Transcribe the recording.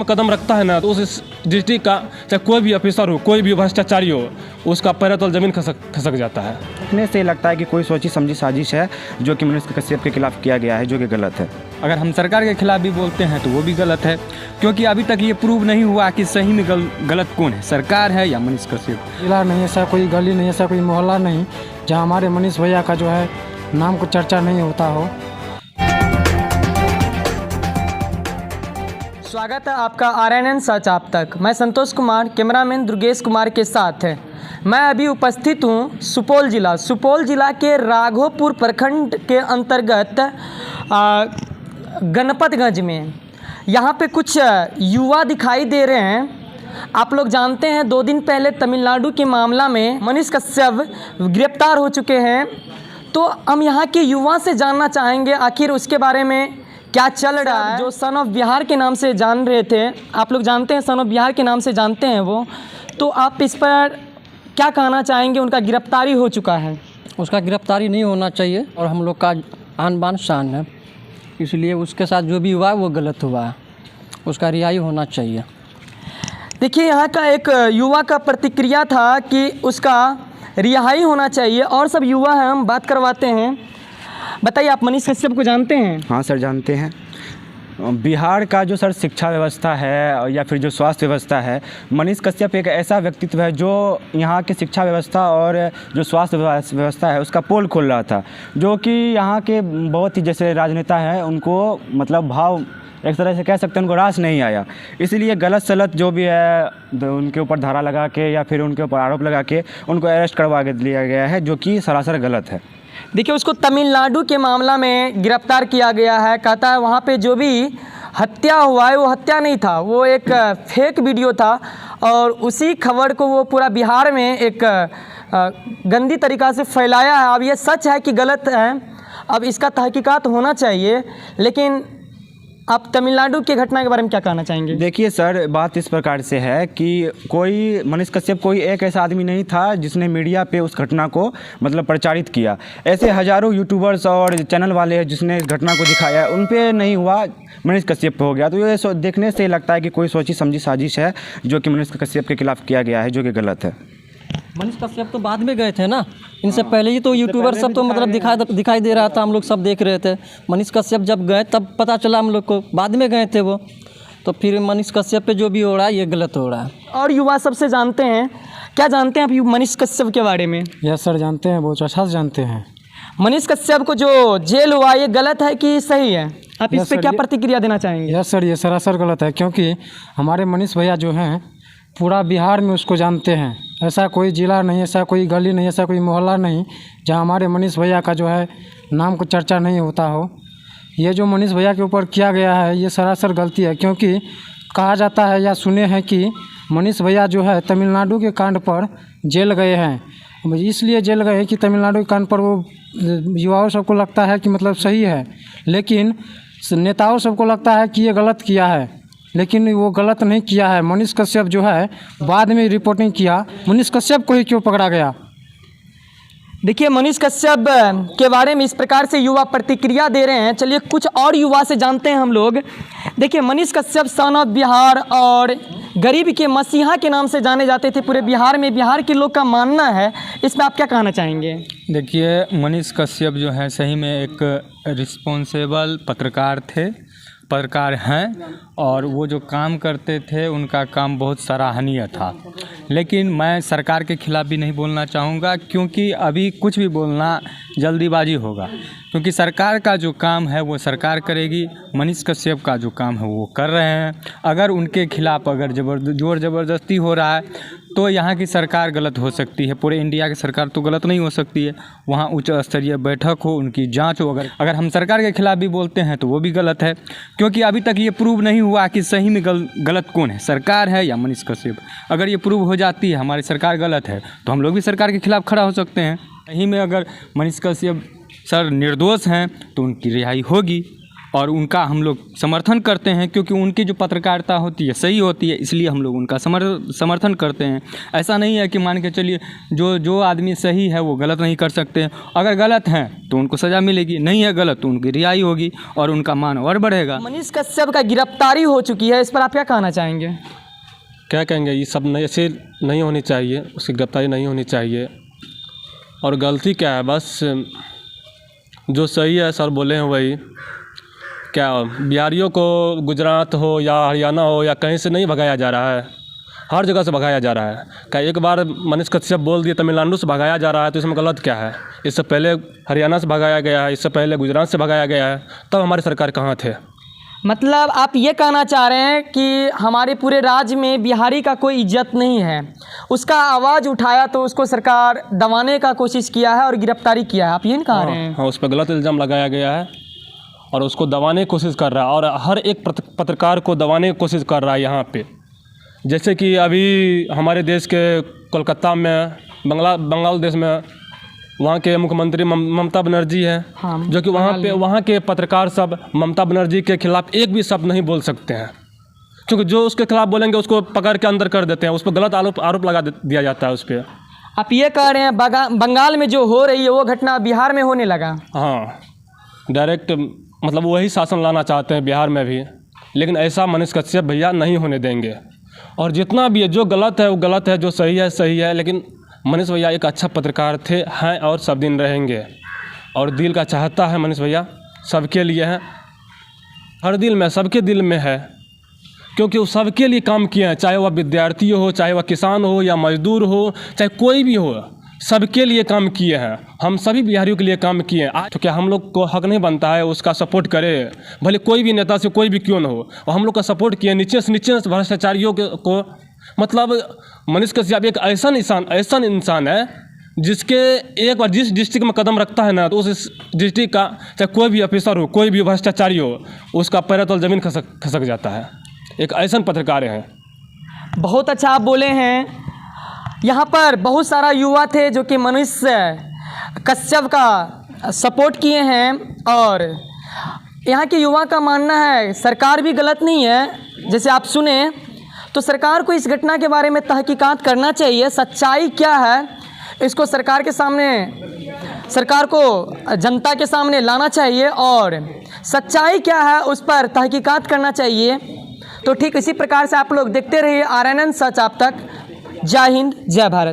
में कदम रखता है ना तो उस डिस्ट्रिक्ट का चाहे कोई भी ऑफिसर हो, कोई भी भ्रष्टाचारी हो, उसका पैर तल जमीन खसक जाता है। देखने से लगता है कि कोई सोची समझी साजिश है जो कि मनीष कश्यप के खिलाफ किया गया है, जो कि गलत है। अगर हम सरकार के खिलाफ भी बोलते हैं तो वो भी गलत है, क्योंकि अभी तक ये प्रूव नहीं हुआ कि सही में गलत कौन है, सरकार है या मनीष कश्यप। जिला नहीं, ऐसा कोई गली नहीं, ऐसा कोई मोहल्ला नहीं जहाँ हमारे मनीष भैया का जो है नाम को चर्चा नहीं होता हो। स्वागत है आपका RNN सच आप तक। मैं संतोष कुमार, कैमरामैन दुर्गेश कुमार के साथ है। मैं अभी उपस्थित हूँ सुपौल जिला के राघोपुर प्रखंड के अंतर्गत गणपतगंज में। यहाँ पे कुछ युवा दिखाई दे रहे हैं। आप लोग जानते हैं 2 दिन पहले तमिलनाडु के मामला में मनीष कश्यप गिरफ्तार हो चुके हैं। तो हम यहाँ के युवा से जानना चाहेंगे आखिर उसके बारे में क्या चल रहा है। जो सन ऑफ बिहार के नाम से जान रहे थे, आप लोग जानते हैं सन ऑफ बिहार के नाम से जानते हैं वो, तो आप इस पर क्या कहना चाहेंगे। उनका गिरफ्तारी हो चुका है। उसका गिरफ्तारी नहीं होना चाहिए और हम लोग का आन बान शान है, इसलिए उसके साथ जो भी हुआ वो गलत हुआ है, उसका रिहाई होना चाहिए। देखिए, यहाँ का एक युवा का प्रतिक्रिया था कि उसका रिहाई होना चाहिए। और सब युवा हैं, हम बात करवाते हैं। बताइए, आप मनीष कश्यप को जानते हैं? हाँ सर, जानते हैं। बिहार का जो सर शिक्षा व्यवस्था है या फिर जो स्वास्थ्य व्यवस्था है, मनीष कश्यप एक ऐसा व्यक्तित्व है जो यहाँ की शिक्षा व्यवस्था और जो स्वास्थ्य व्यवस्था है उसका पोल खोल रहा था, जो कि यहाँ के बहुत ही जैसे राजनेता हैं उनको मतलब भाव एक तरह से कह सकते हैं उनको रास नहीं आया। इसलिए गलत सलत जो भी है उनके ऊपर धारा लगा के या फिर उनके ऊपर आरोप लगा के उनको अरेस्ट करवा के दिया गया है, जो कि सरासर गलत है। देखिए, उसको तमिलनाडु के मामला में गिरफ्तार किया गया है। कहता है वहाँ पे जो भी हत्या हुआ है वो हत्या नहीं था, वो एक फेक वीडियो था। और उसी खबर को वो पूरा बिहार में एक गंदी तरीक़ा से फैलाया है। अब ये सच है कि गलत है, अब इसका तहकीकात होना चाहिए। लेकिन आप तमिलनाडु के घटना के बारे में क्या कहना चाहेंगे? देखिए सर, बात इस प्रकार से है कि कोई मनीष कश्यप कोई एक ऐसा आदमी नहीं था जिसने मीडिया पे उस घटना को मतलब प्रचारित किया। ऐसे हज़ारों यूट्यूबर्स और चैनल वाले हैं जिसने इस घटना को दिखाया, उन पे नहीं हुआ, मनीष कश्यप पे हो गया। तो ये देखने से लगता है कि कोई सोची समझी साजिश है जो कि मनीष कश्यप के खिलाफ किया गया है, जो कि गलत है। मनीष कश्यप तो बाद में गए थे ना, इनसे पहले ही तो यूट्यूबर सब तो मतलब दिखाई दे रहा था, हम लोग सब देख रहे थे। मनीष कश्यप जब गए तब पता चला हम लोग को, बाद में गए थे वो। तो फिर मनीष कश्यप पे जो भी हो रहा है ये गलत हो रहा है। और युवा सबसे जानते हैं, क्या जानते हैं आप मनीष कश्यप के बारे में? यस सर, जानते हैं, बहुत अच्छा से जानते हैं। मनीष कश्यप को जो जेल हुआ ये गलत है कि सही है? आप इस पे क्या प्रतिक्रिया देना चाहेंगे? यस सर, ये सरासर गलत है, क्योंकि हमारे मनीष भैया जो हैं पूरा बिहार में उसको जानते हैं। ऐसा कोई ज़िला नहीं, ऐसा कोई गली नहीं, ऐसा कोई मोहल्ला नहीं जहाँ हमारे मनीष भैया का जो है नाम को चर्चा नहीं होता हो। ये जो मनीष भैया के ऊपर किया गया है ये सरासर गलती है, क्योंकि कहा जाता है या सुने हैं कि मनीष भैया जो है तमिलनाडु के कांड पर जेल गए हैं। इसलिए जेल गए हैं कि तमिलनाडु के कांड पर वो युवाओं सबको लगता है कि मतलब सही है, लेकिन नेताओं सबको लगता है कि ये गलत किया है, लेकिन वो गलत नहीं किया है। मनीष कश्यप जो है बाद में रिपोर्टिंग किया, मनीष कश्यप को ही क्यों पकड़ा गया? देखिए, मनीष कश्यप के बारे में इस प्रकार से युवा प्रतिक्रिया दे रहे हैं। चलिए कुछ और युवा से जानते हैं हम लोग। देखिए, मनीष कश्यप सन ऑफ बिहार और गरीब के मसीहा के नाम से जाने जाते थे पूरे बिहार में, बिहार के लोग का मानना है। इसमें आप क्या कहना चाहेंगे? देखिए, मनीष कश्यप जो है सही में एक रिस्पॉन्सिबल पत्रकार हैं और वो जो काम करते थे उनका काम बहुत सराहनीय था। लेकिन मैं सरकार के खिलाफ़ भी नहीं बोलना चाहूँगा, क्योंकि अभी कुछ भी बोलना जल्दीबाजी होगा, क्योंकि सरकार का जो काम है वो सरकार करेगी। मनीष कश्यप का जो काम है वो कर रहे हैं। अगर उनके खिलाफ़ अगर जोर ज़बरदस्ती हो रहा है तो यहाँ की सरकार गलत हो सकती है। पूरे इंडिया की सरकार तो गलत नहीं हो सकती है, वहाँ उच्च स्तरीय बैठक हो, उनकी जांच हो। अगर हम सरकार के खिलाफ़ भी बोलते हैं तो वो भी गलत है, क्योंकि अभी तक ये प्रूव नहीं हुआ कि सही में गलत कौन है, सरकार है या मनीष कश्यप। अगर ये प्रूव हो जाती है हमारी सरकार गलत है तो हम लोग भी सरकार के खिलाफ़ खड़ा हो सकते हैं। सही में अगर मनीष कश्यप सर निर्दोष हैं तो उनकी रिहाई होगी। और उनका हम लोग समर्थन करते हैं, क्योंकि उनकी जो पत्रकारिता होती है सही होती है, इसलिए हम लोग उनका समर्थन करते हैं। ऐसा नहीं है कि मान के चलिए जो आदमी सही है वो गलत नहीं कर सकते। अगर गलत हैं तो उनको सज़ा मिलेगी, नहीं है गलत तो उनकी रिहाई होगी और उनका मान और बढ़ेगा। मनीष कश्यप का गिरफ्तारी हो चुकी है, इस पर आप क्या कहना चाहेंगे? क्या कहेंगे, ये सब नहीं, ऐसे नहीं होनी चाहिए, उसकी गिरफ्तारी नहीं होनी चाहिए। और गलती क्या है, बस जो सही है सर बोले हैं वही। क्या बिहारियों को गुजरात हो या हरियाणा हो या कहीं से नहीं भगाया जा रहा है, हर जगह से भगाया जा रहा है। क्या एक बार मनीष कश्यप बोल दिए तमिलनाडु से भगाया जा रहा है तो इसमें गलत क्या है? इससे पहले हरियाणा से भगाया गया है, इससे पहले गुजरात से भगाया गया है, तब हमारी सरकार कहाँ थे? मतलब आप ये कहना चाह रहे हैं कि हमारे पूरे राज्य में बिहारी का कोई इज्जत नहीं है, उसका आवाज़ उठाया तो उसको सरकार दबाने का कोशिश किया है और गिरफ्तारी किया है, आप ये नहीं कह रहे हैं? हाँ, उस पर गलत इल्ज़ाम लगाया गया है और उसको दबाने की कोशिश कर रहा है और हर एक पत्रकार को दबाने की कोशिश कर रहा है यहाँ पे। जैसे कि अभी हमारे देश के कोलकाता में बांग्लादेश में वहाँ के मुख्यमंत्री ममता बनर्जी हैं, हाँ, जो कि वहाँ के पत्रकार सब ममता बनर्जी के खिलाफ एक भी शब्द नहीं बोल सकते हैं, क्योंकि जो उसके खिलाफ बोलेंगे उसको पकड़ के अंदर कर देते हैं, उस पर गलत आरोप लगा दिया जाता है उस पर। आप ये कह रहे हैं बंगाल में जो हो रही है वो घटना बिहार में होने लगा? हाँ, डायरेक्ट मतलब वही शासन लाना चाहते हैं बिहार में भी, लेकिन ऐसा मनीष कश्यप भैया नहीं होने देंगे। और जितना भी है, जो गलत है वो गलत है, जो सही है सही है, लेकिन मनीष भैया एक अच्छा पत्रकार हैं और सब दिन रहेंगे। और दिल का चाहता है मनीष भैया, सबके लिए हैं, हर दिल में, सबके दिल में है, क्योंकि वो सबके लिए काम किए हैं, चाहे वह विद्यार्थी हो, चाहे वह किसान हो या मजदूर हो, चाहे कोई भी हो, सबके लिए काम किए हैं। हम सभी बिहारियों के लिए काम किए हैं। तो क्या हम लोग को हक नहीं बनता है उसका सपोर्ट करे, भले कोई भी नेता से कोई भी क्यों न हो, और हम लोग का सपोर्ट किए नीचे से भ्रष्टाचारियों को। मतलब मनीष कश्यप एक ऐसा इंसान है जिसके एक बार जिस डिस्ट्रिक्ट में कदम रखता है ना, तो उस डिस्ट्रिक्ट का चाहे कोई भी ऑफिसर हो, कोई भी भ्रष्टाचारी हो, उसका पैर तल जमीन खसक जाता है। एक ऐसा पत्रकार है। बहुत अच्छा आप बोले हैं। यहाँ पर बहुत सारा युवा थे जो कि मनीष कश्यप का सपोर्ट किए हैं, और यहाँ के युवा का मानना है सरकार भी गलत नहीं है। जैसे आप सुने तो सरकार को इस घटना के बारे में तहकीकात करना चाहिए, सच्चाई क्या है इसको सरकार को जनता के सामने लाना चाहिए, और सच्चाई क्या है उस पर तहकीकात करना चाहिए। तो ठीक इसी प्रकार से आप लोग देखते रहिए RNN सच आप तक। जय हिंद, जय भारत।